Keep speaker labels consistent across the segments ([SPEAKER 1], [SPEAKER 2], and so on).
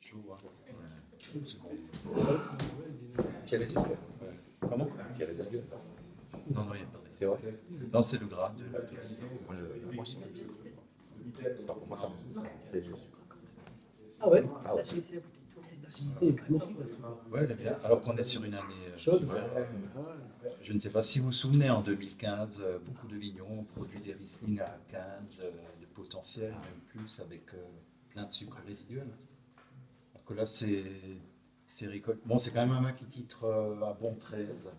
[SPEAKER 1] Chaud, hein.
[SPEAKER 2] Qui avait dit ça?
[SPEAKER 1] Comment?
[SPEAKER 2] Qui avait dit ça?
[SPEAKER 1] Non, non, il n'y a pas de
[SPEAKER 2] C'est vrai?
[SPEAKER 1] Non, c'est le gras de l'autolyse.
[SPEAKER 2] Moi, je Par contre, moi, ça me fait.
[SPEAKER 3] Ah ouais.
[SPEAKER 2] Ah ouais.
[SPEAKER 3] L'acidité est magnifique.
[SPEAKER 1] Ouais, elle est bien. Alors qu'on est sur une année
[SPEAKER 3] Chaude.
[SPEAKER 1] super. Je ne sais pas si vous vous souvenez, en 2015, beaucoup de vignerons ont produit des Riesling à 15 de potentiel, même plus, avec plein de sucre résiduel. Alors que là, c'est récolte. Bon, c'est quand même un vin qui titre à bon 13,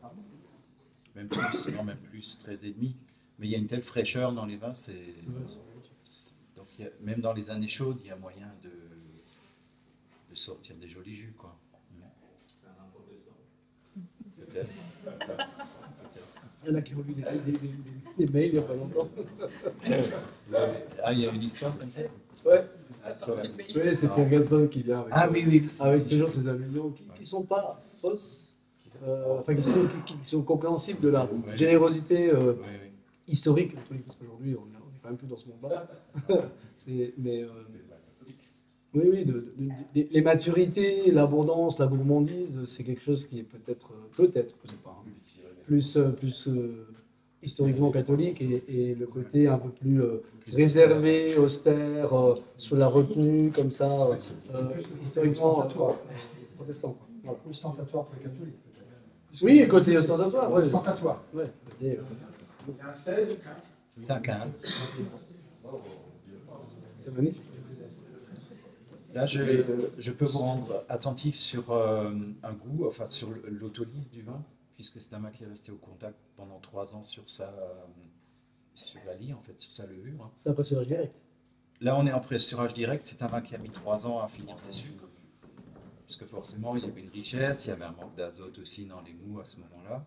[SPEAKER 1] même plus, non, même plus, 13 et demi. Mais il y a une telle fraîcheur dans les vins, donc même dans les années chaudes, il y a moyen de sortir des jolis jus, quoi.
[SPEAKER 4] C'est un protestant.
[SPEAKER 1] Peut-être.
[SPEAKER 3] Il y en a qui ont lu des mails il n'y a pas longtemps.
[SPEAKER 1] Ah, il y a une histoire comme ça?
[SPEAKER 3] Ouais.
[SPEAKER 1] Ah, sur la-
[SPEAKER 3] Ouais, c'est Pierre Gasbon qui vient avec,
[SPEAKER 1] Ah oui, oui.
[SPEAKER 3] avec toujours ces allusions qui ne sont pas fausses, enfin qui sont compréhensibles de la
[SPEAKER 1] Ouais.
[SPEAKER 3] générosité
[SPEAKER 1] Oui, oui.
[SPEAKER 3] historique, parce qu'aujourd'hui on est quand même plus dans ce monde-là. Mais oui, oui, les maturités, l'abondance, la gourmandise, c'est quelque chose qui est peut-être, je sais pas, hein, plus historiquement catholique et le côté un peu plus réservé, austère, sur la retenue, comme ça, historiquement protestant, quoi. Voilà.
[SPEAKER 5] Ostentatoire pour les catholiques.
[SPEAKER 3] Oui, et côté ostentatoire, ouais.
[SPEAKER 5] Ostentatoire.
[SPEAKER 3] Ouais, côté,
[SPEAKER 5] C'est un 16 ou 15?
[SPEAKER 1] C'est un 15.
[SPEAKER 3] c'est magnifique.
[SPEAKER 1] Là, je peux vous rendre attentif sur un goût, enfin sur l'autolyse du vin, puisque c'est un vin qui est resté au contact pendant 3 ans sur la lie, en fait, sur sa levure.
[SPEAKER 3] C'est un pressurage direct.
[SPEAKER 1] Là, on est en pressurage direct. C'est un vin qui a mis 3 ans à finir ses sucres, parce que forcément, il y avait une richesse, il y avait un manque d'azote aussi dans les mous à ce moment-là.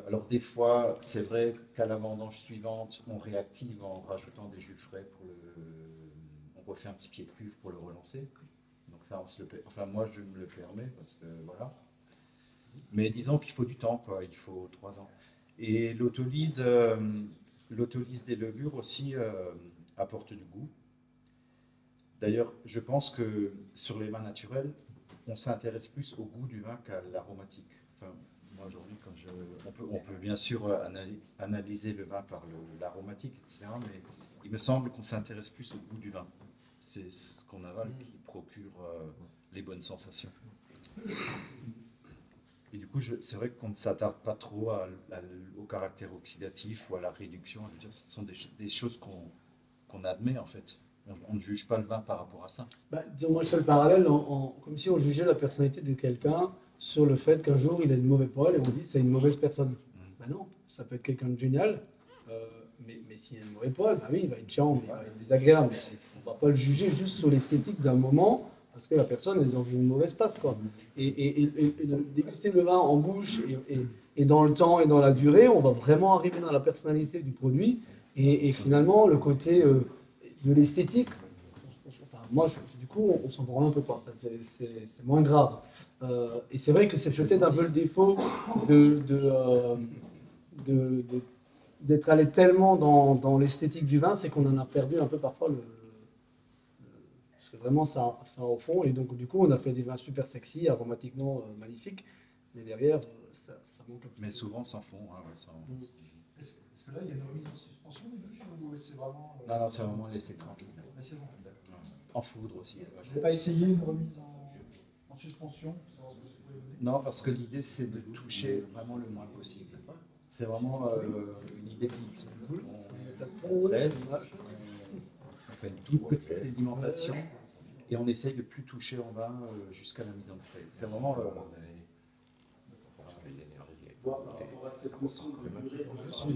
[SPEAKER 1] Alors des fois, c'est vrai qu'à la vendange suivante, on réactive en rajoutant des jus frais on refait un petit pied de cuve pour le relancer. Donc ça, enfin moi, je me le permets parce que voilà. Mais disons qu'il faut du temps, quoi. Il faut 3 ans. Et l'autolyse des levures aussi apporte du goût. D'ailleurs, je pense que sur les vins naturels, on s'intéresse plus au goût du vin qu'à l'aromatique. Enfin, moi aujourd'hui, on peut bien sûr analyser le vin par l'aromatique, etc. Mais il me semble qu'on s'intéresse plus au goût du vin. C'est ce qu'on avale qui procure les bonnes sensations. Et du coup, c'est vrai qu'on ne s'attarde pas trop au caractère oxydatif ou à la réduction. Je veux dire, ce sont des choses qu'on admet en fait. On ne juge pas le vin par rapport à ça.
[SPEAKER 3] Bah, disons, moi je fais le parallèle comme si on jugeait la personnalité de quelqu'un sur le fait qu'un jour il a une mauvaise parole et on dit c'est une mauvaise personne. Bah non, ça peut être quelqu'un de génial, mais s'il a une mauvaise parole, bah oui, il va être chiant, il va être désagréable. Mais on ne va pas le juger juste sur l'esthétique d'un moment parce que la personne est dans une mauvaise passe, quoi. Et de déguster le vin en bouche et dans le temps et dans la durée, on va vraiment arriver dans la personnalité du produit et finalement le côté de l'esthétique. Enfin, moi, du coup, on s'en branle un peu pas. C'est moins grave. Et c'est vrai que c'est peut-être un peu le défaut d'être allé tellement dans l'esthétique du vin, c'est qu'on en a perdu un peu parfois parce que vraiment ça au fond. Et donc, du coup, on a fait des vins super sexy, aromatiquement magnifiques, mais derrière, ça manque un petit
[SPEAKER 1] Mais
[SPEAKER 3] peu.
[SPEAKER 1] souvent, sans fond. Hein, ouais,
[SPEAKER 5] Est-ce que là, il y a une remise en suspension ou c'est vraiment.
[SPEAKER 1] Non, non, c'est vraiment laissé tranquille.
[SPEAKER 5] Ah, c'est bon, d'accord.
[SPEAKER 1] En foudre aussi.
[SPEAKER 5] Je n'ai pas essayé une remise en suspension pour savoir ce que ça pouvait donner.
[SPEAKER 1] Non, parce que l'idée, c'est de toucher vraiment le moins possible. C'est vraiment une idée fixe. On laisse, on fait une toute petite sédimentation et on essaye de plus toucher en vin jusqu'à la mise en bouteille. C'est vraiment.
[SPEAKER 4] Bon, par rapport à cette notion de durée, je sais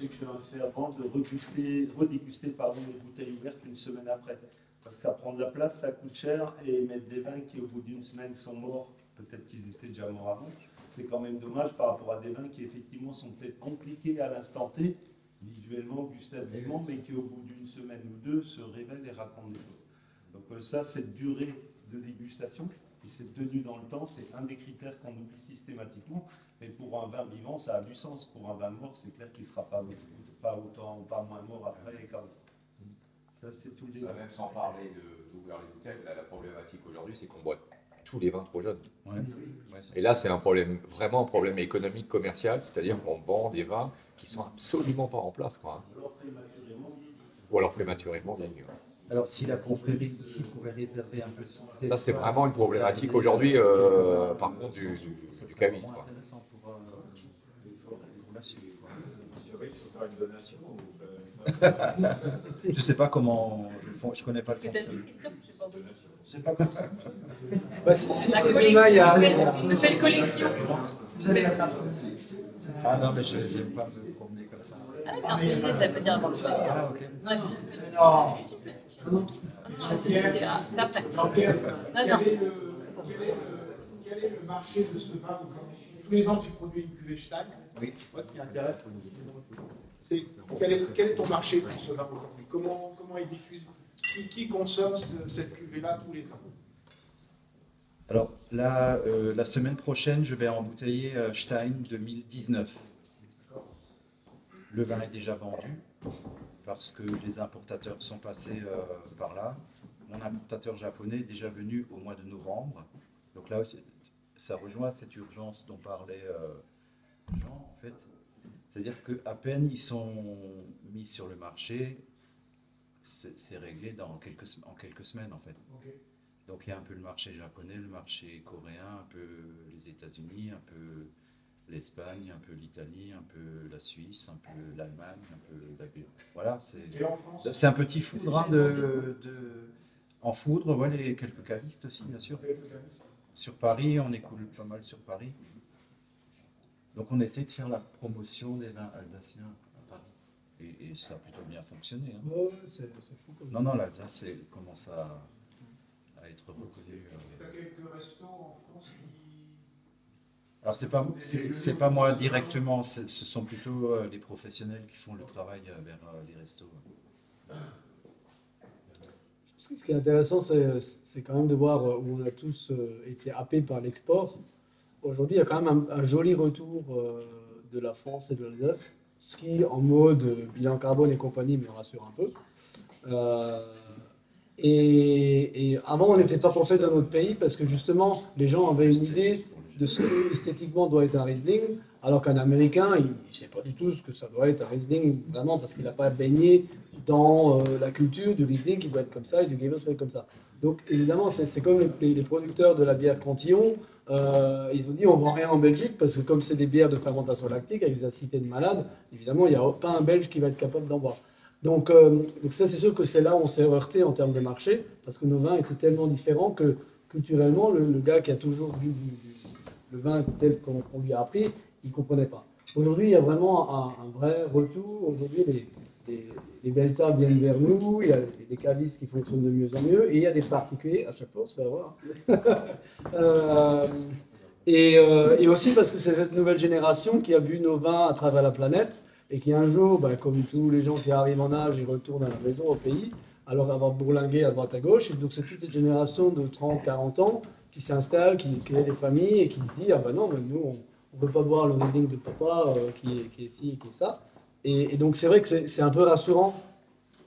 [SPEAKER 4] que je vais en faire avant de redéguster les bouteilles ouvertes une semaine après. Parce que ça prend de la place, ça coûte cher, et mettre des vins qui au bout d'une semaine sont morts, peut-être qu'ils étaient déjà morts avant, c'est quand même dommage par rapport à des vins qui effectivement sont peut-être compliqués à l'instant T, visuellement, gustativement, mais qui au bout d'une semaine ou deux se révèlent et racontent des choses. Donc ça, cette durée de dégustation, et cette tenue dans le temps, c'est un des critères qu'on oublie systématiquement. Mais pour un vin vivant, ça a du sens. Pour un vin mort, c'est clair qu'il ne sera pas moins mort après. Ça, c'est tous les.
[SPEAKER 2] Même sans parler d'ouvrir les bouteilles, la problématique aujourd'hui, c'est qu'on boit tous les vins trop jeunes.
[SPEAKER 1] Ouais. Ouais, c'est
[SPEAKER 2] Et là, c'est un problème, vraiment un problème économique, commercial, c'est-à-dire qu'on vend des vins qui sont absolument pas en place, quoi, hein.
[SPEAKER 4] Alors prématurément vieillis.
[SPEAKER 2] Ou alors prématurément vieillis. Ouais.
[SPEAKER 1] Alors, si la confrérie ici pouvait réserver un petit
[SPEAKER 2] Ça,
[SPEAKER 1] espace,
[SPEAKER 2] c'est vraiment une problématique aujourd'hui, par contre,
[SPEAKER 1] ça
[SPEAKER 2] du
[SPEAKER 1] serait
[SPEAKER 2] caviste,
[SPEAKER 1] vraiment
[SPEAKER 2] quoi.
[SPEAKER 1] intéressant pour les relations, quoi. Je sais pas comment je connais pas le
[SPEAKER 6] Qu'est-ce que tu as dit,
[SPEAKER 1] fonctionnement.
[SPEAKER 6] Christian? J'ai pas entendu.
[SPEAKER 1] C'est pas comme ça.
[SPEAKER 3] Bah, si
[SPEAKER 6] La
[SPEAKER 3] demain il y a.
[SPEAKER 6] une nouvelle collection.
[SPEAKER 5] Vous avez la carte.
[SPEAKER 1] Ah non, mais je n'aime pas me promener comme ça.
[SPEAKER 6] Ah, mais organisé, ça veut dire avoir le secteur.
[SPEAKER 1] Ah, ok.
[SPEAKER 6] Ouais, juste une petite.
[SPEAKER 5] Non.
[SPEAKER 6] Juste une petite. Ah non, c'est après.
[SPEAKER 5] Jean-Pierre,
[SPEAKER 6] Non, non.
[SPEAKER 5] quel est le marché de ce vin aujourd'hui? Tous les ans, tu produis une cuvée Stein.
[SPEAKER 1] Oui.
[SPEAKER 5] Moi, ce qui m'intéresse, c'est quel est ton marché pour ce vin aujourd'hui? Comment il diffuse? Qui consomme cette cuvée-là tous les ans?
[SPEAKER 1] Alors, là, la semaine prochaine, je vais embouteiller Stein 2019. Le vin est déjà vendu parce que les importateurs sont passés par là. Mon importateur japonais est déjà venu au mois de novembre. Donc là, ça rejoint cette urgence dont parlait Jean, en fait. C'est-à-dire qu'à peine ils sont mis sur le marché, c'est réglé en quelques semaines, en fait.
[SPEAKER 5] Okay.
[SPEAKER 1] Donc il y a un peu le marché japonais, le marché coréen, un peu les États-Unis, un peu l'Espagne, un peu l'Italie, un peu la Suisse, un peu l'Allemagne, un peu la Belgique. Voilà,
[SPEAKER 5] Et en France,
[SPEAKER 1] c'est un petit foudre hein, en foudre, ouais, les quelques cavistes aussi, bien sûr. Sur Paris, on écoule pas mal sur Paris. Donc on essaie de faire la promotion des vins alsaciens à Paris. Et ça a plutôt bien fonctionné. Hein.
[SPEAKER 3] Ouais, c'est fou. Comme
[SPEAKER 1] Non, non, l'Alsace commence à être reconnu.
[SPEAKER 5] tu as quelques restos en France qui.
[SPEAKER 1] Alors c'est pas moi directement, ce sont plutôt les professionnels qui font le travail vers les restos.
[SPEAKER 3] Ce qui est intéressant, c'est quand même de voir où on a tous été happés par l'export. Aujourd'hui, il y a quand même un joli retour de la France et de l'Alsace, ce qui, en mode bilan carbone et compagnie, me rassure un peu. Et avant, on n'était pas prophète dans notre pays parce que justement, les gens avaient une idée de ce que esthétiquement doit être un Riesling, alors qu'un Américain, il ne sait pas du tout ce que ça doit être un Riesling, vraiment, parce qu'il n'a pas baigné dans la culture du Riesling qui doit être comme ça et du Gewürz doit être comme ça. Donc évidemment, c'est comme les producteurs de la bière Cantillon, ils ont dit on ne vend rien en Belgique parce que comme c'est des bières de fermentation lactique avec des acidités de malade, évidemment, il n'y a pas un Belge qui va être capable d'en boire. Donc ça, c'est sûr que c'est là où on s'est heurté en termes de marché, parce que nos vins étaient tellement différents que culturellement, le gars qui a toujours vu le vin tel qu'on lui a appris, il ne comprenait pas. Aujourd'hui, il y a vraiment un vrai retour. Aujourd'hui, les belles tables viennent vers nous, il y a des cavistes qui fonctionnent de mieux en mieux, et il y a des particuliers, à chaque fois on se fait avoir. Et aussi parce que c'est cette nouvelle génération qui a bu nos vins à travers la planète, et qui un jour, comme tous les gens qui arrivent en âge, ils retournent à la maison, au pays, alors avoir bourlingué à droite à gauche. Et donc c'est toute cette génération de 30, 40 ans qui s'installe, qui crée des familles et qui se dit, ah ben non, mais nous, on ne veut pas boire le Riesling de papa qui est ci et qui est ça. Et donc c'est vrai que c'est un peu rassurant,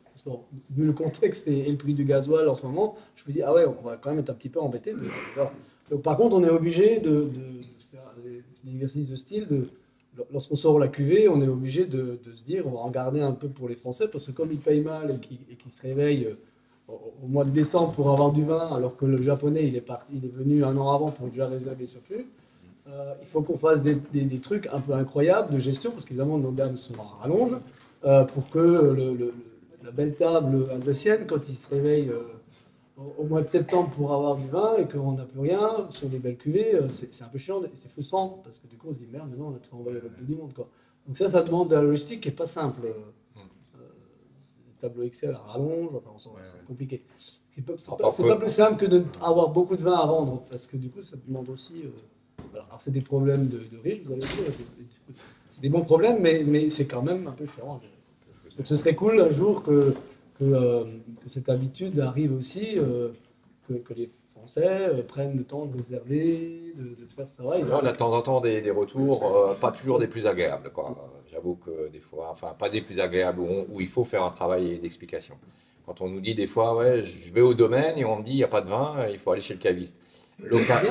[SPEAKER 3] parce que vu le contexte et le prix du gasoil en ce moment, je me dis, ah ouais, on va quand même être un petit peu embêté. Donc par contre, on est obligé de faire des exercices de style, lorsqu'on sort la cuvée, on est obligé de se dire, on va en garder un peu pour les Français, parce que comme ils payent mal et qu'ils se réveillent au mois de décembre pour avoir du vin, alors que le japonais, il est venu un an avant pour déjà réserver sur flux, il faut qu'on fasse des trucs un peu incroyables de gestion, parce qu'évidemment, nos gammes sont à rallonge, pour que la belle table alsacienne, quand ils se réveillent au mois de septembre pour avoir du vin et qu'on n'a plus rien sur les belles cuvées, c'est un peu chiant et c'est frustrant parce que du coup on se dit merde, maintenant on a tout envoyé à l'autre bout du monde, quoi. Donc ça demande de la logistique qui n'est pas simple. Tableau Excel à rallonge, enfin c'est compliqué. C'est pas plus simple que d'avoir beaucoup de vin à vendre parce que du coup ça demande aussi. Alors c'est des problèmes de riches, vous allez dire, c'est des bons problèmes, mais c'est quand même un peu chiant. Donc ce serait cool un jour que cette habitude arrive aussi, que les Français prennent le temps de réserver, de faire ce travail.
[SPEAKER 2] Là, on a de temps en temps des retours, pas toujours des plus agréables, quoi. J'avoue que des fois, enfin pas des plus agréables où il faut faire un travail d'explication. Quand on nous dit des fois, ouais, je vais au domaine et on me dit, il n'y a pas de vin, il faut aller chez le caviste.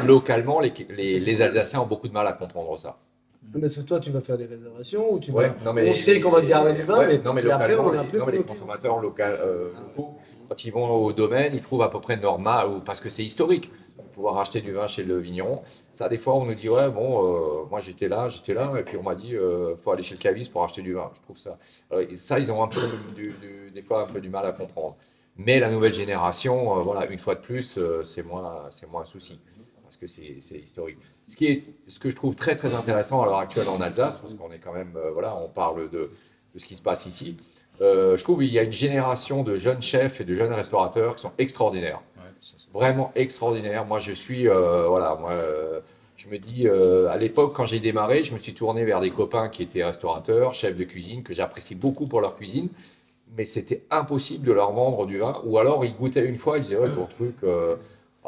[SPEAKER 2] Localement, les Alsaciens ont beaucoup de mal à comprendre ça.
[SPEAKER 3] Non, parce que toi, tu vas faire des réservations ou tu
[SPEAKER 2] Ouais,
[SPEAKER 3] vas...
[SPEAKER 2] non, mais
[SPEAKER 3] on sait qu'on va te garder du vin,
[SPEAKER 2] ouais,
[SPEAKER 3] mais,
[SPEAKER 2] non, mais
[SPEAKER 3] et après,
[SPEAKER 2] localement,
[SPEAKER 3] on a plus
[SPEAKER 2] non, mais les
[SPEAKER 3] que nos
[SPEAKER 2] consommateurs locaux, quand ils vont au domaine, ils trouvent à peu près normal, ou parce que c'est historique, pouvoir acheter du vin chez le vigneron. Ça, des fois, on nous dit, ouais, bon, moi j'étais là, et puis on m'a dit, faut aller chez le caviste pour acheter du vin. Je trouve ça. Alors, ça, ils ont un peu, des fois, un peu du mal à comprendre. Mais la nouvelle génération, voilà, une fois de plus, c'est moins un souci, parce que c'est historique. Ce que je trouve très très intéressant à l'heure actuelle en Alsace, parce qu'on est quand même, voilà, on parle de ce qui se passe ici. Je trouve qu'il y a une génération de jeunes chefs et de jeunes restaurateurs qui sont extraordinaires,
[SPEAKER 1] Ouais, ça, c'est-
[SPEAKER 2] vraiment extraordinaires. Moi, je suis, voilà, moi, je me dis, à l'époque, quand j'ai démarré, je me suis tourné vers des copains qui étaient restaurateurs, chefs de cuisine, que j'apprécie beaucoup pour leur cuisine, mais c'était impossible de leur vendre du vin. Ou alors, ils goûtaient une fois, ils disaient, ouais, ton truc.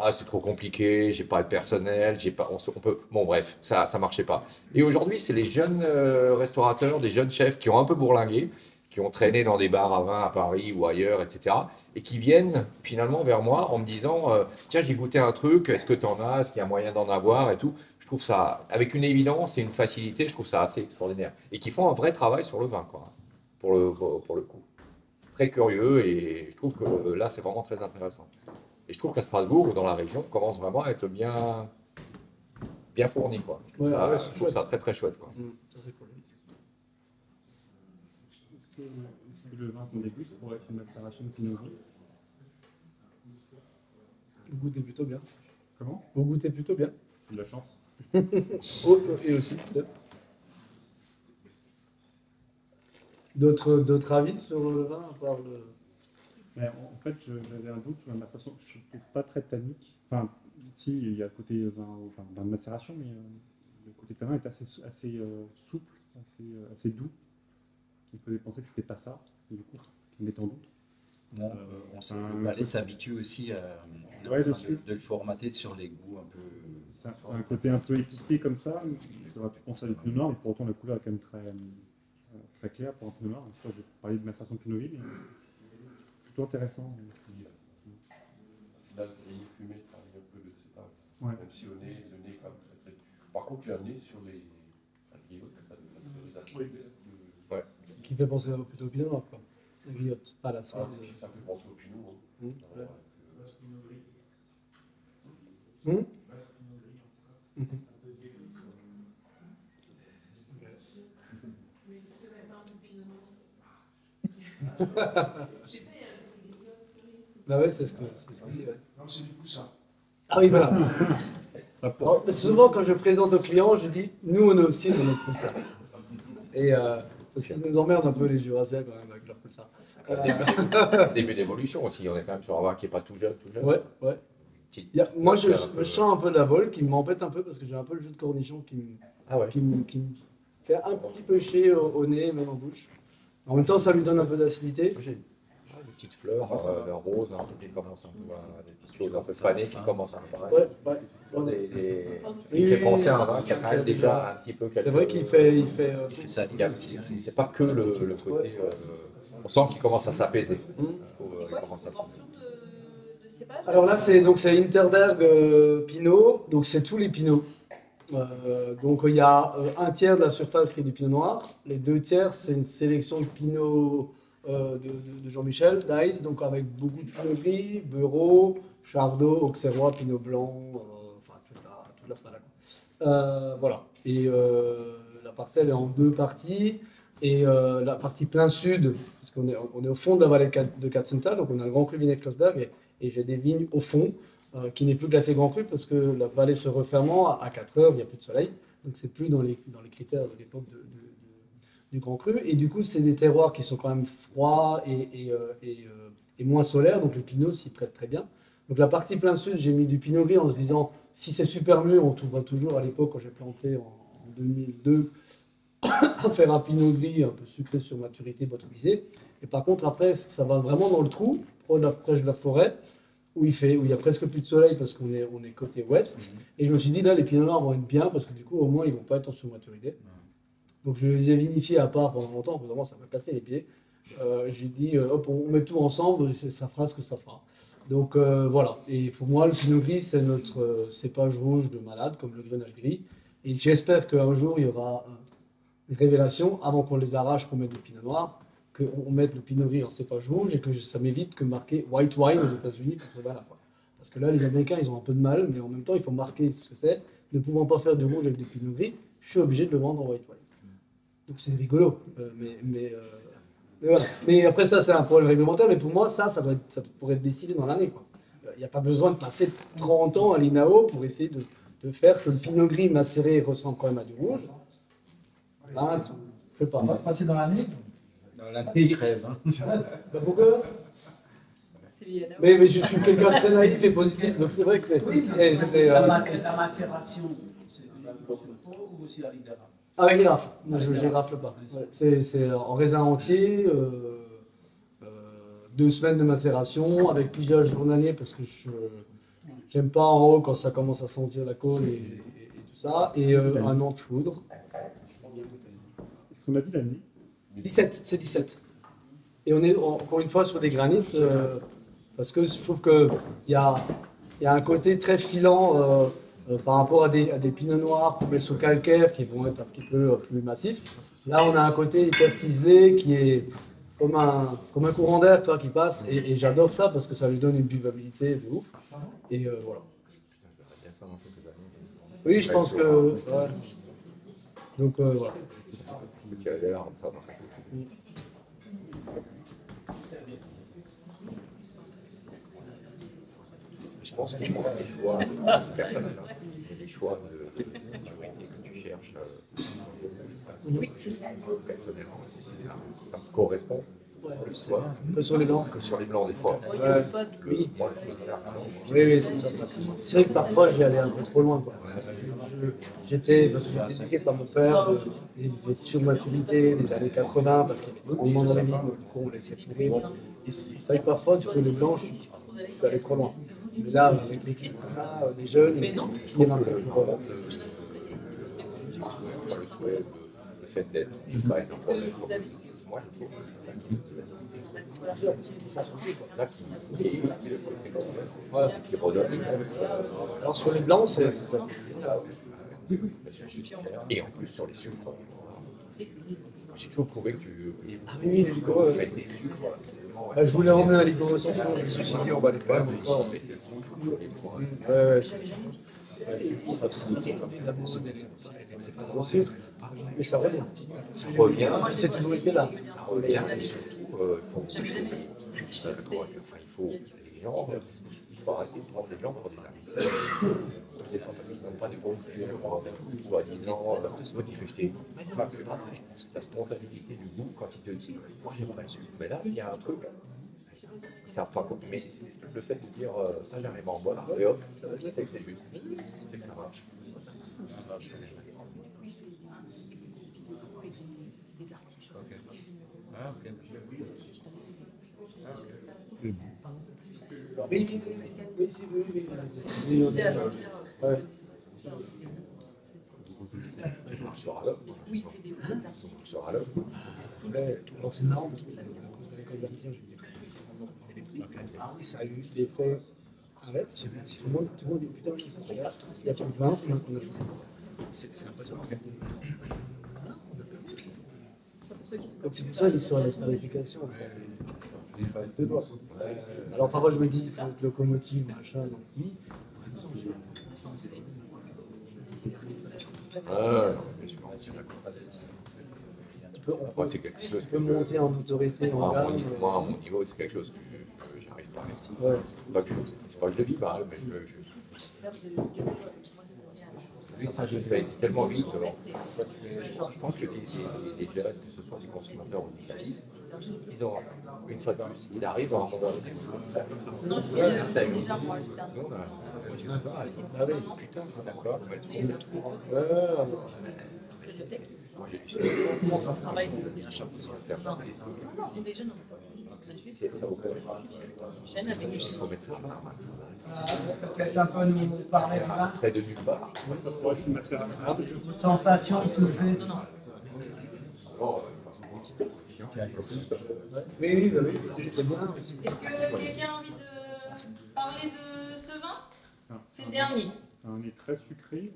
[SPEAKER 2] Ah, c'est trop compliqué, j'ai pas le personnel, j'ai pas, on peut, bon bref, ça marchait pas. Et aujourd'hui, c'est les jeunes restaurateurs, des jeunes chefs qui ont un peu bourlingué, qui ont traîné dans des bars à vin à Paris ou ailleurs, etc. Et qui viennent finalement vers moi en me disant, tiens, j'ai goûté un truc, est-ce que tu en as, est-ce qu'il y a moyen d'en avoir et tout. Je trouve ça, avec une évidence et une facilité, je trouve ça assez extraordinaire. Et qui font un vrai travail sur le vin, quoi, pour le coup. Très curieux et je trouve que là, c'est vraiment très intéressant. Et je trouve qu'à Strasbourg ou dans la région, on commence vraiment à être bien fourni, quoi.
[SPEAKER 3] Ouais,
[SPEAKER 2] Ça,
[SPEAKER 3] ouais,
[SPEAKER 2] je
[SPEAKER 3] c'est
[SPEAKER 2] trouve
[SPEAKER 3] chouette.
[SPEAKER 2] ça très très chouette, quoi.
[SPEAKER 3] Ça, c'est cool.
[SPEAKER 7] Est-ce que le vin qu'on dégoutte pourrait être une macération de Pinot Gris?
[SPEAKER 3] Vous goûtez plutôt bien.
[SPEAKER 7] Comment?
[SPEAKER 3] Vous goûtez plutôt bien.
[SPEAKER 7] De la chance.
[SPEAKER 3] Oh, et aussi, peut-être. D'autres avis sur le vin à part le...
[SPEAKER 7] Mais en fait, j'avais un doute sur la macération. Je ne trouve pas très tannique. Enfin, si, il y a le côté vin de macération, mais le côté tanin est assez souple, assez doux. On pouvait penser que c'était pas ça, du coup, qui met en doute.
[SPEAKER 1] Bon, le palais s'habitue aussi on est
[SPEAKER 7] Ouais,
[SPEAKER 1] en train
[SPEAKER 7] dessus.
[SPEAKER 1] de le formater sur les goûts un peu.
[SPEAKER 7] C'est un côté un peu épicé comme ça. On aurait pu penser à du Pinot Noir, mais pour autant la couleur est quand même très claire pour un Pinot Noir. Je vais parler de macération de Pinot Gris, mais plutôt intéressant.
[SPEAKER 8] Là, les fumées travaillent un peu le cépage.
[SPEAKER 7] Ouais.
[SPEAKER 8] Même si le nez est quand même très. Par contre, j'ai un nez sur les guillottes, la pasteurisation.
[SPEAKER 2] Ouais.
[SPEAKER 3] Qui fait penser plutôt au pinot noir, quoi. La guillotte, pas la
[SPEAKER 8] Ça
[SPEAKER 3] salle.
[SPEAKER 8] fait penser au pinot. Hein.
[SPEAKER 3] Ouais.
[SPEAKER 8] Alors,
[SPEAKER 3] Bah ouais, c'est ce que dit, ouais.
[SPEAKER 5] Non, c'est du coup ça.
[SPEAKER 3] Ah oui, voilà.
[SPEAKER 7] Ça porte.
[SPEAKER 3] Alors, souvent, quand je présente aux clients, je dis nous, on est aussi dans notre pulsar. Et parce qu'ils nous emmerdent un peu les Jurassiens quand même avec leur pulsar.
[SPEAKER 2] Un début d'évolution aussi, on est quand même sur un vin qui n'est pas tout jeune.
[SPEAKER 3] Ouais, ouais.
[SPEAKER 2] Petite-
[SPEAKER 3] Moi, je
[SPEAKER 2] un peu-
[SPEAKER 3] sens un peu de la vol qui m'embête un peu parce que j'ai un peu le jus de cornichon
[SPEAKER 2] Ah ouais.
[SPEAKER 3] qui me fait un petit peu chier au nez, même en bouche. En même temps, ça lui donne un peu d'acidité.
[SPEAKER 2] J'ai des petites fleurs roses, un truc qui commence un peu des petites choses un peu fanées qui commencent à apparaître.
[SPEAKER 3] Ouais, ouais.
[SPEAKER 2] Ce qui fait penser à un vin qui a quand même déjà un petit peu
[SPEAKER 3] C'est vrai qu'il fait.
[SPEAKER 1] Il fait ça
[SPEAKER 2] il y a- c'est pas que le côté. On sent qu'il commence à s'apaiser. Je trouve,
[SPEAKER 6] C'est
[SPEAKER 2] il
[SPEAKER 6] quoi
[SPEAKER 2] commence à
[SPEAKER 6] les proportions de cépage?
[SPEAKER 3] Alors là, c'est Interberg Pinot, donc c'est tous les Pinots. Donc il y a un tiers de la surface qui est du Pinot Noir, les 2 tiers c'est une sélection de Pinot de Jean-Michel, d'Aïs, donc avec beaucoup de Pinot Gris, Beurreau, Chardot, Auxerrois, Pinot Blanc, enfin toute la smala, quoi. Voilà. Et la parcelle est en 2 parties. Et la partie plein sud, parce qu'on est au fond de la vallée de Katzenthal, donc on a le Grand Cru Vinet-Klosberg, et j'ai des vignes au fond, qui n'est plus classé Grand Cru, parce que la vallée se refermant à 4 heures, il n'y a plus de soleil, donc c'est plus dans les critères de l'époque du Grand Cru. Et du coup, c'est des terroirs qui sont quand même froids et moins solaires, donc le Pinot s'y prête très bien. Donc la partie plein sud, j'ai mis du Pinot Gris en se disant, si c'est super mûr, on trouvera toujours à l'époque, quand j'ai planté en 2002, à faire un Pinot Gris un peu sucré sur maturité botonisé. Et par contre, après, ça va vraiment dans le trou, proche de la forêt, où il y a presque plus de soleil parce qu'on est côté ouest. Et je me suis dit, là, les Pinots Noirs vont être bien parce que du coup, au moins, ils vont pas être en sous-maturité. Donc, je les ai vinifiés à part pendant longtemps. Évidemment, ça m'a cassé les pieds. J'ai dit, hop, on met tout ensemble et ça fera ce que ça fera. Donc voilà, et pour moi, le Pinot Gris, c'est notre cépage rouge de malade, comme le Grenache Gris. Et j'espère qu'un jour, il y aura une révélation, avant qu'on les arrache pour mettre du Pinot Noir, qu'on mette le Pinot Gris en cépage rouge et que ça m'évite que marquer White Wine aux États-Unis pour ce vin-là. Parce que là, les Américains, ils ont un peu de mal, mais en même temps, il faut marquer ce que c'est. Ne pouvant pas faire de rouge avec du Pinot Gris, je suis obligé de le vendre en White Wine. Donc c'est rigolo, mais voilà. Mais après ça, c'est un problème réglementaire, mais pour moi, ça pourrait être décidé dans l'année. Il n'y a pas besoin de passer 30 ans à l'INAO pour essayer de faire que le Pinot Gris macéré ressemble quand même à du rouge. 20, je sais pas.
[SPEAKER 9] On va passer dans l'année.
[SPEAKER 1] Dans l'année, il rêve. Hein.
[SPEAKER 3] Bah, pourquoi?
[SPEAKER 6] C'est lié à la-
[SPEAKER 3] Mais je suis quelqu'un de très naïf et positif, donc c'est vrai que c'est
[SPEAKER 9] La macération, c'est ou aussi la ligue
[SPEAKER 3] avec les rafles. Moi, je ne rafle pas. Ouais, c'est en raisin entier, 2 semaines de macération, avec pigeage journalier, parce que je n'aime pas en haut quand ça commence à sentir la colle et tout ça, et un an de foudre.
[SPEAKER 7] Est-ce qu'on a dit l'année?
[SPEAKER 3] 17, c'est 17. Et on est encore une fois sur des granites, parce que je trouve qu'il y a un côté très filant par rapport à des pinots noirs qu'on met sur calcaire qui vont être un petit peu plus massifs. Là, on a un côté hyper ciselé qui est comme un courant d'air qui passe, et j'adore ça parce que ça lui donne une buvabilité de ouf. Et voilà. Oui, je pense que. Ouais. Donc voilà.
[SPEAKER 2] Je pense que pour les choix personnels, les choix de maturité que tu cherches,
[SPEAKER 6] Oui, c'est
[SPEAKER 2] personnellement, ça me correspond plus toi
[SPEAKER 3] Que sur les blancs.
[SPEAKER 2] que sur les blancs des fois.
[SPEAKER 6] il y a soit
[SPEAKER 3] Oui.
[SPEAKER 2] Moi, je veux faire
[SPEAKER 3] Oui, c'est vrai que parfois j'y allais un peu trop loin. J'étais éduqué par mon père, des surmaturités des années 80, parce qu'il y avait beaucoup de monde dans les vignes, donc du coup on laissait pourrir. Et c'est vrai que parfois, tu fais les blancs, je suis allé trop loin. Mais là, avec l'équipe qu'on a, des jeunes, il y a un peu pour.
[SPEAKER 2] le souhait, le fait d'être par exemple, moi je trouve que c'est ça qui redonne.
[SPEAKER 3] Alors sur les blancs, c'est ça.
[SPEAKER 2] Et en plus sur les sucres. J'ai toujours trouvé que tu
[SPEAKER 3] Oui, les liquoreux.
[SPEAKER 2] fais des sucres.
[SPEAKER 3] Je voulais emmener un liquoreux sans fond, les suicider, on va les faire. C'est pas trop sûr, mais ça revient. C'est toujours été là.
[SPEAKER 2] Ça revient et surtout, il faut les gens, il faut arrêter de prendre les gens pour des amis. C'est pas parce qu'ils n'ont pas de conjoncture, soi-disant, motivés. Enfin, c'est pas la spontanéité du goût quand ils te disent moi j'aime pas le sucre. Mais là, il y a un truc, ils savent pas quoi. Mais le fait de dire ça, j'arrive à en boire, et hop, c'est que c'est juste. C'est que ça marche.
[SPEAKER 1] Ah, ok.
[SPEAKER 6] c'est à changer.
[SPEAKER 3] Ouais.
[SPEAKER 2] On sera là.
[SPEAKER 6] Oui, il fait des bonnes
[SPEAKER 2] On sera là.
[SPEAKER 3] Alors c'est marrant parce que à l'école d'artisan, j'ai eu et ça a eu l'effet inverse. Tout le monde dit putain, il y a tout 20, on a joué. C'est impressionnant. Donc c'est pour ça l'histoire de la starification. Alors parfois je me dis, il faut être locomotive, machin, donc oui. En même temps, j'ai un style.
[SPEAKER 2] C'est quelque chose
[SPEAKER 3] Tu peux monter en autorité, en gamme.
[SPEAKER 2] Moi, à mon niveau, c'est quelque chose que j'arrive pas à réussir.
[SPEAKER 3] Ouais.
[SPEAKER 2] C'est pas que je le vis mal, mais je fais tellement vite. Je pense que les jeunes, que ce soit des consommateurs ou des cavistes, ils ont une fois de plus, ils arrivent à un moment donné.
[SPEAKER 6] Non, je sais déjà, moi, j'étais un peu.
[SPEAKER 2] Ah oui, putain, d'accord, on va le moi, j'ai
[SPEAKER 6] Mon travail, non, les jeunes,
[SPEAKER 2] ça vous plaît.
[SPEAKER 6] chaîne avec
[SPEAKER 2] Il faut mettre ça.
[SPEAKER 9] Quelqu'un peut nous parler de vin?
[SPEAKER 2] C'est de nulle part.
[SPEAKER 9] Sensation, s'il vous plaît.
[SPEAKER 6] Non, non.
[SPEAKER 2] Alors,
[SPEAKER 3] Oui, bah oui, c'est bien.
[SPEAKER 6] Est-ce que quelqu'un a envie de parler de ce vin? C'est le dernier.
[SPEAKER 7] C'est un nez très sucré,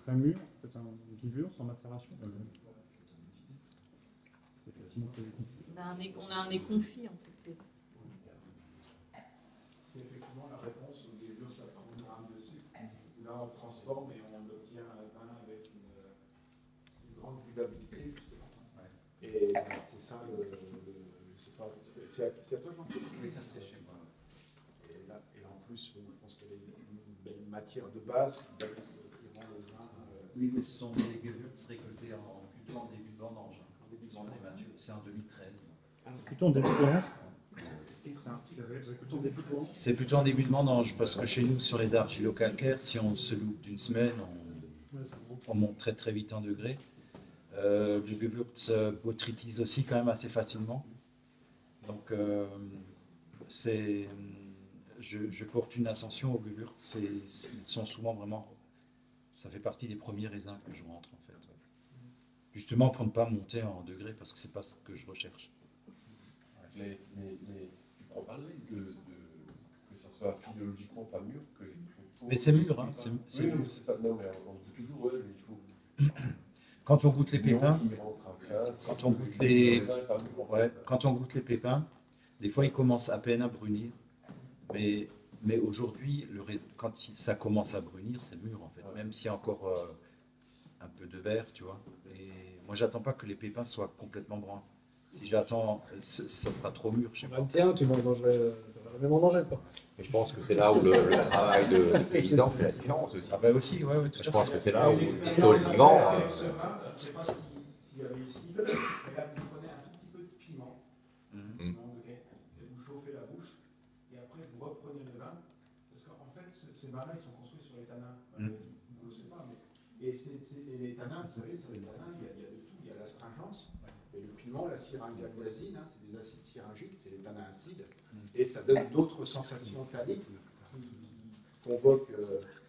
[SPEAKER 7] très mûr, c'est un Gewürz en macération. C'est effectivement très épicé.
[SPEAKER 6] On a un nez confit en fait.
[SPEAKER 5] C'est effectivement la réponse au début, ça prend une gramme de sucre. Là, on transforme et on obtient un vin avec une grande buvabilité, justement. Et c'est ça c'est à toi, Jean?
[SPEAKER 1] Oui, ça c'est chez moi.
[SPEAKER 5] Et en plus, je pense que une belle matière de base qui rend le vin.
[SPEAKER 1] Oui, mais ce sont des Gewürz récoltés plutôt en début de vendange. C'est en 2013.
[SPEAKER 7] Plutôt en débutant.
[SPEAKER 1] C'est plutôt en début de vendange, parce que chez nous, sur les argilo-calcaires, si on se loupe d'une semaine, on monte très très vite en degrés. Le Gewürz botrytise aussi quand même assez facilement. Donc, je porte une attention aux Gewürz. Ils sont souvent vraiment... Ça fait partie des premiers raisins que je rentre, en fait. Justement pour ne pas monter en degrés, parce que c'est pas ce que je recherche.
[SPEAKER 8] Mais tu prends pas le risque que ça soit philologiquement pas mûr que les fruits.
[SPEAKER 1] Mais c'est mûr, hein. C'est
[SPEAKER 8] oui,
[SPEAKER 1] mûr.
[SPEAKER 8] c'est ça. Non, mais on dit toujours, ouais, mais il faut.
[SPEAKER 1] Quand on goûte les pépins,
[SPEAKER 8] Il rentre à 15,
[SPEAKER 1] quand on goûte les pépins, des fois ils commencent à peine à brunir. Mais aujourd'hui, quand ça commence à brunir, c'est mûr en fait, même s'il y a encore un peu de vert, tu vois. Et moi, j'attends pas que les pépins soient complètement bruns. Si j'attends, ça sera trop mûr. Je sais pas.
[SPEAKER 3] 21, tu vendangerais même en danger, quoi.
[SPEAKER 2] Mais je pense que c'est là où le travail de paysan fait la différence aussi.
[SPEAKER 1] Ah bah aussi, ouais, tout à
[SPEAKER 2] Je
[SPEAKER 1] fait.
[SPEAKER 2] pense que c'est là où les saules vivants.
[SPEAKER 5] Avec ce vin, je ne sais pas s'il y avait ici, mais là, vous prenez un tout petit peu de piment. Vous chauffez la bouche et après vous reprenez le vin. Parce qu'en fait, ces vins-là, ils sont construits sur les tanins. Vous ne le savez pas, mais. Et les tanins, vous savez, sur les tanins, il y a de tout. Il y a l'astringence. Et le piment, la syringagazine, c'est des acides syringiques, c'est des tanins acides. Et ça donne d'autres sensations tanniques qui convoquent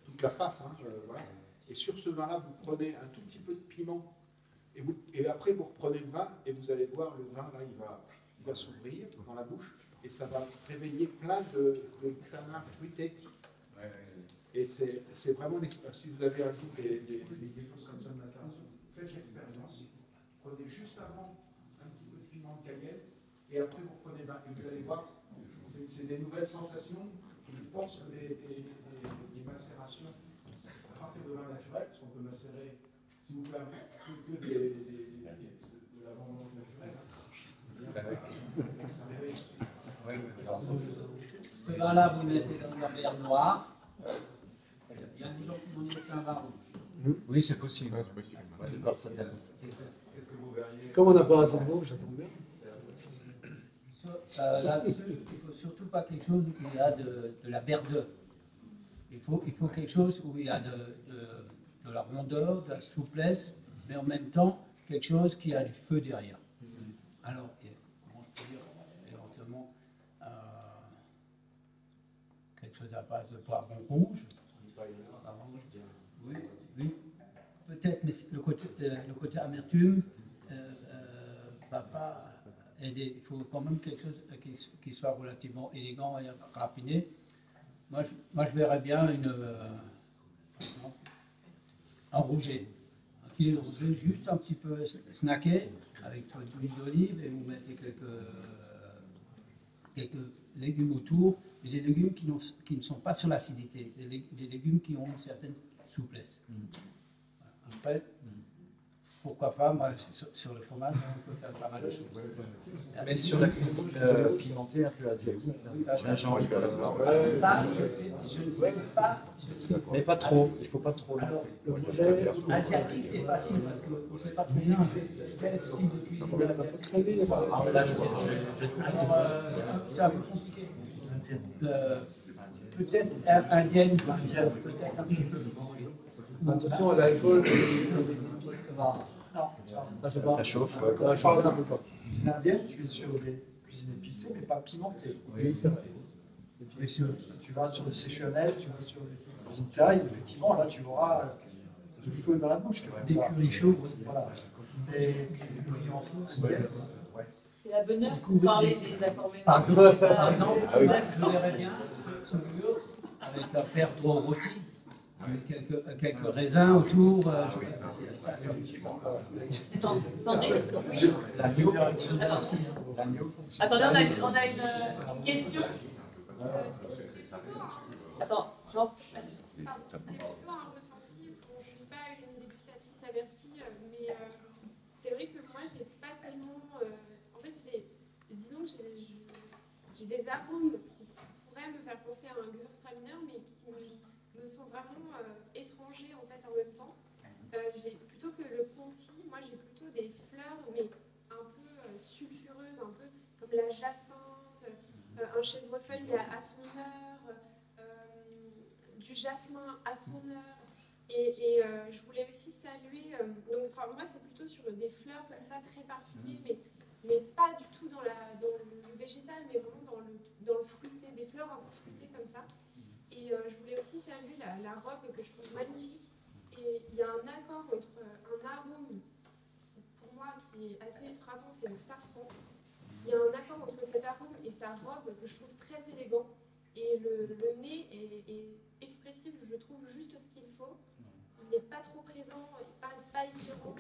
[SPEAKER 5] toute la face. Voilà. Et sur ce vin-là, vous prenez un tout petit peu de piment. Et après, vous reprenez le vin et vous allez voir, le vin, là, il va s'ouvrir dans la bouche. Et ça va réveiller plein de tanins fruités. Et c'est vraiment une expérience. Si vous avez un jour des choses comme ça de macération, faites l'expérience. Prenez juste avant un petit peu de piment de cayenne et après vous prenez 20 et vous allez voir, c'est des nouvelles sensations. Je pense que des macérations à partir de vin naturel, parce qu'on peut macérer, si vous voulez, que de la vendange naturelle. Ça réveille.
[SPEAKER 9] Ce vin-là, vous le mettez dans un verre noir. Il y a des gens qui vont dire que c'est un vin rouge.
[SPEAKER 1] Oui, c'est possible.
[SPEAKER 5] Qu'est-ce que vous verriez?
[SPEAKER 3] Comme on n'a pas assez de mots, j'attends bien.
[SPEAKER 9] Là-dessus, il ne faut surtout pas quelque chose où il y a de la verdeur. Il faut quelque chose où il y a de la rondeur, de la souplesse, mais en même temps, quelque chose qui a du feu derrière. Alors, comment je peux dire, éventuellement, quelque chose à base de poivron rouge. Oui, oui, peut-être, mais le côté amertume va pas aider. Il faut quand même quelque chose qui soit relativement élégant et raffiné. Moi, je verrais bien un rouget. Un filet de rouget, juste un petit peu snacké, avec de l'huile d'olive, et vous mettez quelques légumes autour, et des légumes qui ne sont pas sur l'acidité, des légumes qui ont une certaine souplesse. Après, pourquoi pas, moi, sur le fromage, on peut faire pas mal de choses.
[SPEAKER 1] Mais sur la cuisine pimentée un peu asiatique, gingembre,
[SPEAKER 9] ça, je ne sais pas.
[SPEAKER 1] mais pas trop, il ne faut pas trop.
[SPEAKER 9] Alors, le projet asiatique, c'est facile parce qu'on ne sait pas très bien quel style de cuisine asiatique.
[SPEAKER 1] Là,
[SPEAKER 9] Alors, c'est un peu compliqué. Peut-être indienne, peut-être un petit peu.
[SPEAKER 3] Attention à l'alcool et les épices.
[SPEAKER 1] Ça chauffe.
[SPEAKER 10] L'indienne, tu es sur les cuisines épicées, mais pas pimentées.
[SPEAKER 1] Oui, c'est vrai.
[SPEAKER 10] Et tu vas sur le séchonnaise, tu vas sur les cuisines thaï, effectivement, là tu auras du feu dans la bouche.
[SPEAKER 9] Des currys chauds.
[SPEAKER 10] Voilà. Et puis nuancés aussi. Ouais.
[SPEAKER 6] la bonne heure pour parler des accords mémoire.
[SPEAKER 9] Par exemple,
[SPEAKER 2] Ah oui.
[SPEAKER 9] je verrais bien ce Gewürz avec la perdreau rôti, avec quelques raisins autour.
[SPEAKER 6] Sandrine, oui. Attendez, on a une question. Attends, Jean.
[SPEAKER 11] C'est plutôt un ressenti. Bon, je ne suis pas une dégustatrice avertie, mais c'est vrai que moi, j'ai pas tellement. En fait, disons que j'ai des arômes qui pourraient me faire penser à un Gewürztraminer, mais qui me sont vraiment étrangers en fait en même temps. J'ai plutôt que le confit, moi j'ai plutôt des fleurs, mais un peu sulfureuses, un peu comme la jacinthe, un chèvrefeuille mais à son heure. Du jasmin à son heure. Et je voulais aussi saluer, donc moi c'est plutôt sur des fleurs comme ça, très parfumées, mais pas du tout dans le végétal, mais vraiment dans le fruité, des fleurs un peu fruitées comme ça. Et je voulais aussi saluer la robe que je trouve magnifique. Et il y a un accord entre un arôme, pour moi, qui est assez frappant, c'est le safran. Il y a un accord entre cet arôme et sa robe que je trouve très élégant. Et le nez est expressif, je trouve juste ce qu'il faut. Il n'est pas trop présent, pas écœurant.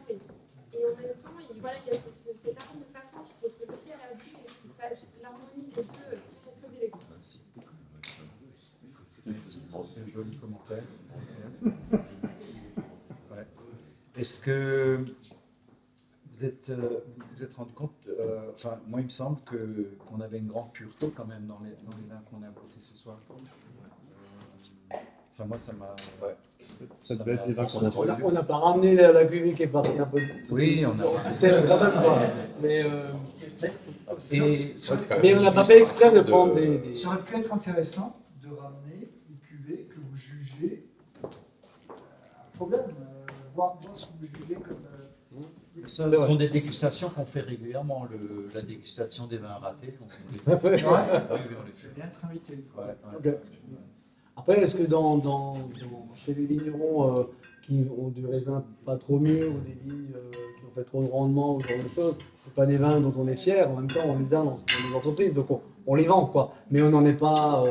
[SPEAKER 11] Et en même temps, il y a cet arôme de safran qui se retrouve aussi à la vue. Et je trouve ça l'harmonie des deux très très élégant.
[SPEAKER 1] Merci pour ce joli commentaire. Ouais. Est-ce que vous êtes rendu compte, enfin moi il me semble qu'on avait une grande pureté quand même dans les vins qu'on a apportés ce soir. Enfin moi ça m'a... Ouais.
[SPEAKER 7] Ça devait être des vins qu'on a.
[SPEAKER 3] On n'a pas ramené la cuvée qui est partie un peu.
[SPEAKER 1] Oui, on a.
[SPEAKER 3] C'est quand même pas. Mais on n'a pas fait exprès de prendre des.
[SPEAKER 10] Ça aurait pu être intéressant de ramener une cuvée que vous jugez un problème, voir ce que vous jugez comme.
[SPEAKER 1] Ce sont des dégustations qu'on fait régulièrement, la dégustation des vins ratés. On les fait.
[SPEAKER 10] C'est vrai. Oui, on les fait. Je vais bien être invité une fois.
[SPEAKER 3] Okay. Après, est-ce que chez les vignerons qui ont du raisin pas trop mûr ou des vignes qui ont fait trop de rendement ou ce genre de choses, c'est pas des vins dont on est fier. En même temps, on les a dans les entreprises, donc on les vend, quoi. Mais on n'en est pas.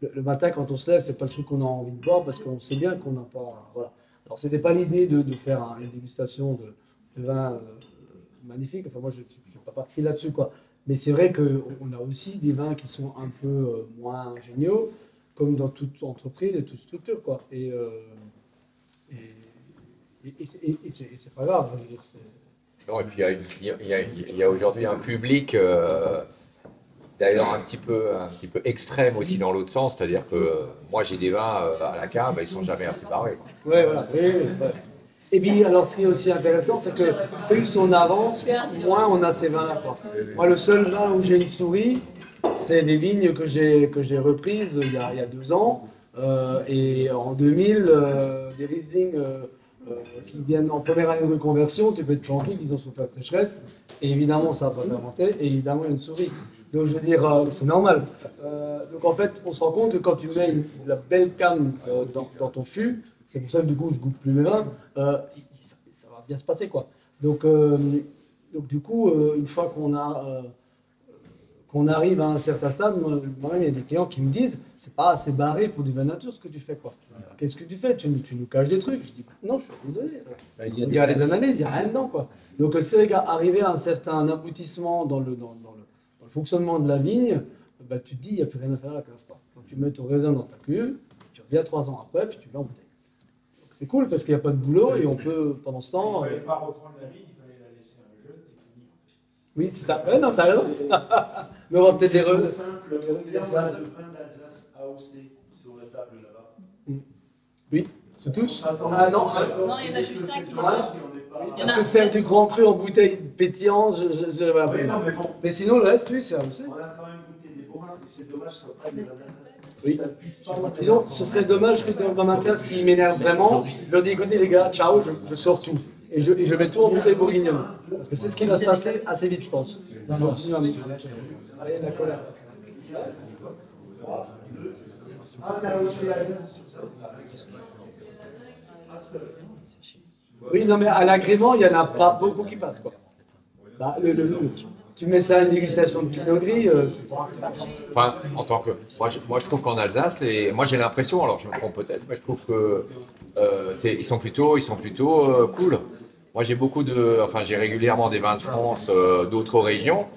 [SPEAKER 3] Le matin, quand on se lève, c'est pas le truc qu'on a envie de boire parce qu'on sait bien qu'on n'a pas. Voilà. Alors, c'était pas l'idée de faire une dégustation de vins magnifiques. Enfin, moi, je ne suis pas parti là-dessus, quoi. Mais c'est vrai qu'on a aussi des vins qui sont un peu moins géniaux, comme dans toute entreprise et toute structure, quoi. Et c'est pas grave, je veux dire.
[SPEAKER 2] Non, et puis il y a aujourd'hui un public, d'ailleurs un petit peu extrême aussi dans l'autre sens, c'est-à-dire que moi j'ai des vins à la cave, ils sont jamais assez barrés.
[SPEAKER 3] Ouais, voilà. Ouais. Et puis, alors, ce qui est aussi intéressant, c'est que plus on avance, moins on a ces vins-là, quoi. Moi, le seul vin où j'ai une souris, c'est des vignes que j'ai reprises il y a 2 ans. Et en 2000, des Riesling qui viennent en première année de reconversion, tu peux être tranquille, ils ont souffert de sécheresse. Et évidemment, ça n'a pas fermenté. Et évidemment, il y a une souris. Donc, je veux dire, c'est normal. Donc, en fait, on se rend compte que quand tu mets la belle cam dans ton fût, c'est pour ça que du coup, je goûte plus mes vins, ça va bien se passer, quoi. Donc du coup, une fois qu'on arrive à un certain stade, moi-même, il y a des clients qui me disent « c'est pas assez barré pour du vin nature ce que tu fais, quoi. Qu'est-ce que tu fais? Tu nous caches des trucs ?» Je dis « non, je suis désolé. Il y a les analyses, il n'y a rien dedans, quoi. » Donc c'est vrai qu'arriver à un certain aboutissement dans le fonctionnement de la vigne, bah, tu te dis « il n'y a plus rien à faire à la cave, quoi. » Donc tu mets ton raisin dans ta cuve, tu reviens 3 ans après, puis tu mets en bouteille. Donc c'est cool parce qu'il n'y a pas de boulot et on peut, pendant ce temps...
[SPEAKER 5] Il ne fallait pas reprendre la vigne, il fallait la laisser un jeune et finir.
[SPEAKER 3] Oui, c'est ça. Ouais, non, t'as raison. Mais on va peut-être les
[SPEAKER 4] simple, il y a un vin d'Alsace AOC sur la table là-bas.
[SPEAKER 3] Oui, c'est tous.
[SPEAKER 6] Ah non, il y en a juste un qui n'est pas.
[SPEAKER 3] Parce que faire du grand cru en bouteille pétillante, mais sinon le reste, oui, c'est AOC.
[SPEAKER 4] On a quand même goûté des beaux vins et c'est dommage que ce soit pas des vins d'Alsace.
[SPEAKER 3] Oui. Disons, ce serait dommage que dans un matin, s'il m'énerve vraiment, je leur dis écoutez les gars, ciao, je sors tout. Et je mets tout en bouteille bourguignonne. Parce que c'est ce qui va se passer assez vite, je pense. Ça va. Allez, la colère. Oui, non, mais à l'agrément, il n'y en a pas beaucoup qui passent, quoi. Bah, tu mets ça à une dégustation de Pinot Gris.
[SPEAKER 2] Enfin, en tant que. Moi, je trouve qu'en Alsace, moi j'ai l'impression, alors je me trompe peut-être, mais je trouve que ils sont plutôt cool. Moi, j'ai régulièrement des vins de France d'autres régions,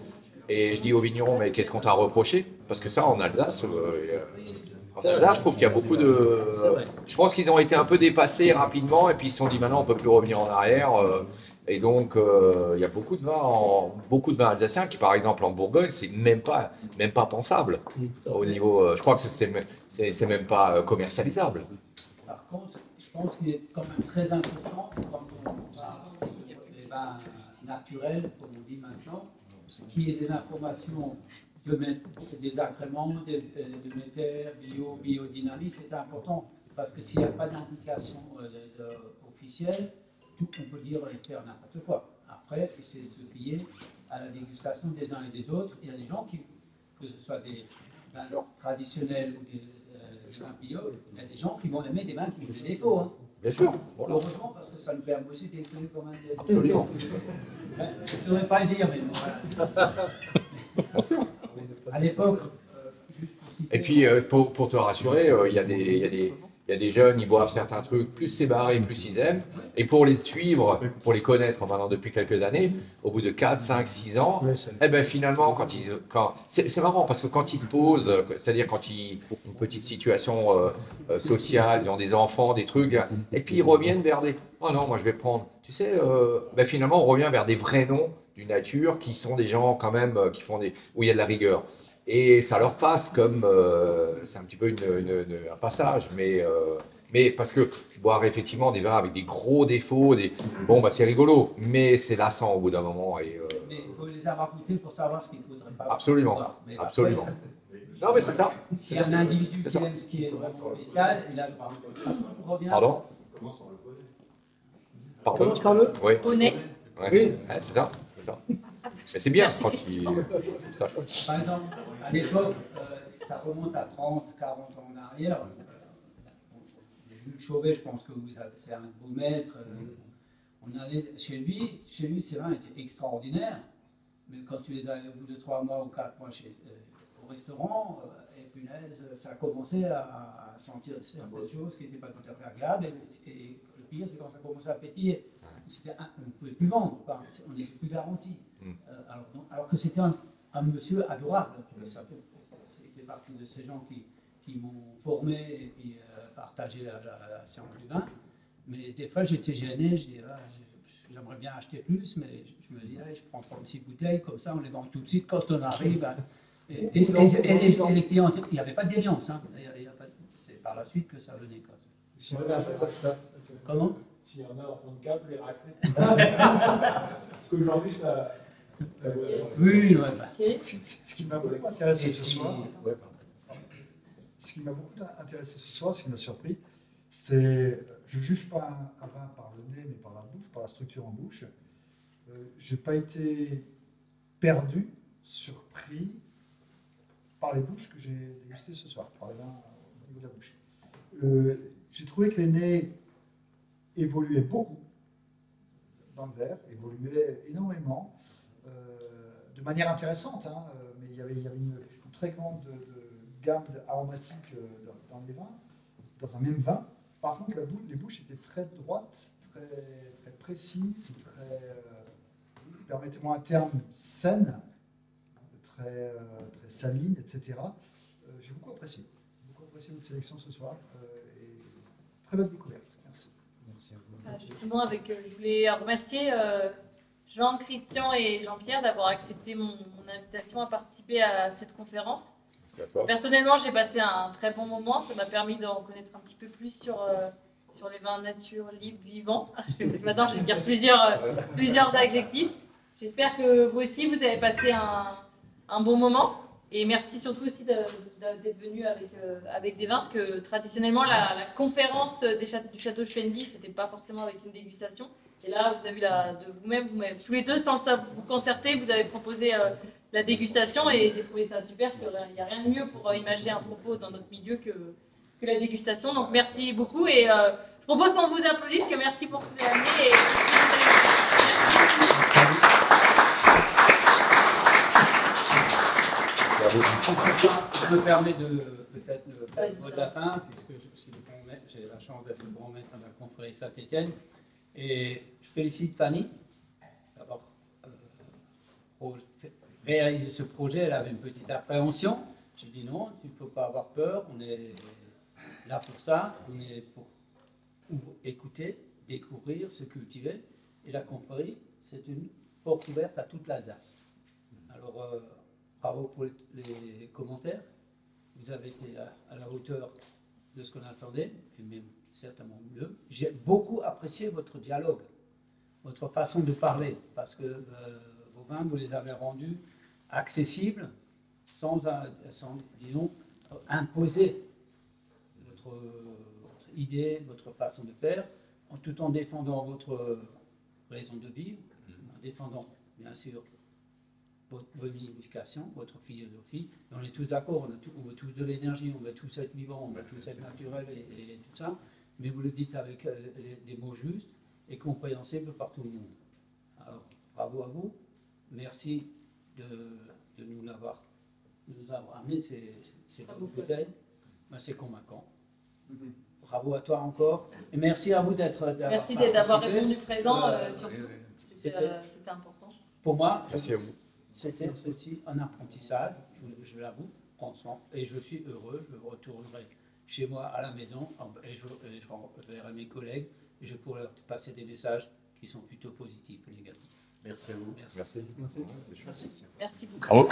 [SPEAKER 2] et je dis aux vignerons, mais qu'est-ce qu'on t'a reproché? Parce que ça, en Alsace, je trouve qu'il y a beaucoup de. Je pense qu'ils ont été un peu dépassés rapidement, et puis ils se sont dit, maintenant, on peut plus revenir en arrière. Et donc, il y a beaucoup de vins alsaciens qui, par exemple, en Bourgogne, c'est même pas pensable au niveau. Je crois que c'est même pas commercialisable.
[SPEAKER 9] Par contre, je pense qu'il est quand même très important quand on parle des vins naturels, comme on dit maintenant, qu'il y ait des informations, des agréments, de métères, biodynamie, c'est important. Parce que s'il n'y a pas d'indication officielle, on peut dire et faire n'importe quoi. Après, c'est se plier à la dégustation des uns et des autres. Il y a des gens que ce soit des vins traditionnels ou des vins bio, il y a des gens qui vont aimer des vins qui ont des défauts. Hein.
[SPEAKER 2] Bien sûr.
[SPEAKER 9] Voilà. Heureusement, parce que ça nous permet aussi d'exprimer quand même des
[SPEAKER 2] Absolument.
[SPEAKER 9] Je ne devrais pas le dire, mais bon, voilà. À l'époque, juste pour citer...
[SPEAKER 2] Et puis, pour te rassurer, il y a des jeunes, ils boivent certains trucs, plus c'est barré, plus ils aiment. Et pour les suivre, pour les connaître maintenant depuis quelques années, au bout de 4, 5, 6 ans, eh ben finalement, c'est marrant parce que quand ils se posent, c'est-à-dire quand une petite situation sociale, ils ont des enfants, des trucs, et puis ils reviennent vers des... Oh non, moi je vais prendre... Tu sais, ben finalement on revient vers des vrais noms du nature qui sont des gens quand même qui font où il y a de la rigueur. Et ça leur passe comme, c'est un petit peu un passage, mais parce que boire effectivement des vins avec des gros défauts, bon bah c'est rigolo, mais c'est lassant au bout d'un moment. Mais
[SPEAKER 9] il faut les avoir goûtés pour savoir ce qu'il ne faudrait pas.
[SPEAKER 2] Absolument,
[SPEAKER 9] boire. Mais
[SPEAKER 2] absolument.
[SPEAKER 9] Après,
[SPEAKER 2] non mais c'est ça.
[SPEAKER 9] S'il y a un individu qui aime ce qui est vraiment spécial, il a le droit.
[SPEAKER 2] Pardon.
[SPEAKER 3] Commence par le
[SPEAKER 2] Oui.
[SPEAKER 6] Honnête.
[SPEAKER 2] Ouais. Oui. Ouais, c'est ça. Mais c'est bien quand il...
[SPEAKER 9] Par exemple, à l'époque, ça remonte à 30, 40 ans en arrière. Jules Chauvet, je pense que c'est un de vos maîtres. On allait chez lui, ses vins étaient extraordinaires. Mais quand tu les avais au bout de 3 mois ou 4 mois au restaurant, et punaise, ça commençait à sentir certaines choses qui n'étaient pas tout à fait agréables. Et le pire, c'est quand ça commençait à pétiller. On ne pouvait plus vendre, on n'était plus garanti. Alors que c'était un monsieur adorable. Ça fait partie de ces gens qui m'ont formé et puis partagé la science du vin. Mais des fois, j'étais gêné, je dis, j'aimerais bien acheter plus, mais je me dis, allez, je prends 36 bouteilles, comme ça, on les vend tout de suite quand on arrive. Et les clients, il n'y avait pas de déviance. Hein. C'est par la suite que ça venait. Quoi.
[SPEAKER 5] Si on regarde, ça se passe.
[SPEAKER 9] Comment?
[SPEAKER 5] S'il y en a en fond de cap, les raclés. Parce qu'aujourd'hui, ça.
[SPEAKER 9] Oui,
[SPEAKER 10] ce qui m'a beaucoup intéressé ce soir, ce qui m'a surpris, c'est, je ne juge pas un vin par le nez, mais par la bouche, par la structure en bouche. Je n'ai pas été perdu, surpris par les bouches que j'ai dégustées ce soir, par les vins au niveau de la bouche. J'ai trouvé que les nez évoluaient beaucoup dans le verre, évoluaient énormément, de manière intéressante, hein, mais il y avait une très grande gamme aromatiques dans les vins, dans un même vin. Par contre, les bouches étaient très droites, très précises, permettez-moi un terme, saines, très salines, etc. J'ai beaucoup apprécié votre sélection ce soir, et très belle découverte. Merci.
[SPEAKER 1] Merci à vous.
[SPEAKER 6] Justement, je voulais remercier Jean, Christian et Jean-Pierre d'avoir accepté mon invitation à participer à cette conférence. Personnellement, j'ai passé un très bon moment. Ça m'a permis de reconnaître un petit peu plus sur les vins nature, libres, vivants. Maintenant, je vais dire plusieurs adjectifs. J'espère que vous aussi, vous avez passé un bon moment. Et merci surtout aussi d'être venu avec des vins, parce que traditionnellement, la conférence du Château Chevendy, ce n'était pas forcément avec une dégustation. Et là, vous avez de vous-même, tous les deux, sans vous concerter, vous avez proposé la dégustation, et j'ai trouvé ça super, parce qu'il n'y a rien de mieux pour imaginer un propos dans notre milieu que la dégustation. Donc merci beaucoup, et je propose qu'on vous applaudisse, que merci pour ce que vous avez amené.
[SPEAKER 9] Je me permets de peut-être faire le mot de la fin, puisque je suis le grand maître, j'ai la chance d'être le grand maître de la confrérie Saint-Étienne. Et je félicite Fanny d'avoir réalisé ce projet. Elle avait une petite appréhension. J'ai dit non, il ne faut pas avoir peur, on est là pour ça, on est pour écouter, découvrir, se cultiver. Et la confrérie, c'est une porte ouverte à toute l'Alsace. Alors, bravo pour les commentaires. Vous avez été à la hauteur de ce qu'on attendait, et même certainement mieux. J'ai beaucoup apprécié votre dialogue, votre façon de parler, parce que vos vins, vous les avez rendus accessibles, sans disons, imposer votre idée, votre façon de faire, tout en défendant votre raison de vivre, en défendant bien sûr votre éducation, votre philosophie. Et on est tous d'accord, on veut tous de l'énergie, on veut tous être vivants, on veut tous être naturels et tout ça, mais vous le dites avec des mots justes et compréhensibles par tout le monde. Alors, bravo à vous, merci de nous avoir amené ces bouteilles, c'est convaincant. Bravo à toi encore, et merci à vous
[SPEAKER 6] merci d'avoir répondu présent, surtout, c'était important.
[SPEAKER 9] Pour moi,
[SPEAKER 2] merci à vous.
[SPEAKER 9] C'était aussi un apprentissage, je l'avoue, franchement, et je suis heureux, je retournerai chez moi à la maison, et je verrai mes collègues, et je pourrai leur passer des messages qui sont plutôt positifs que négatifs.
[SPEAKER 1] Merci à vous.
[SPEAKER 2] Merci.
[SPEAKER 6] Merci beaucoup.
[SPEAKER 2] Bravo.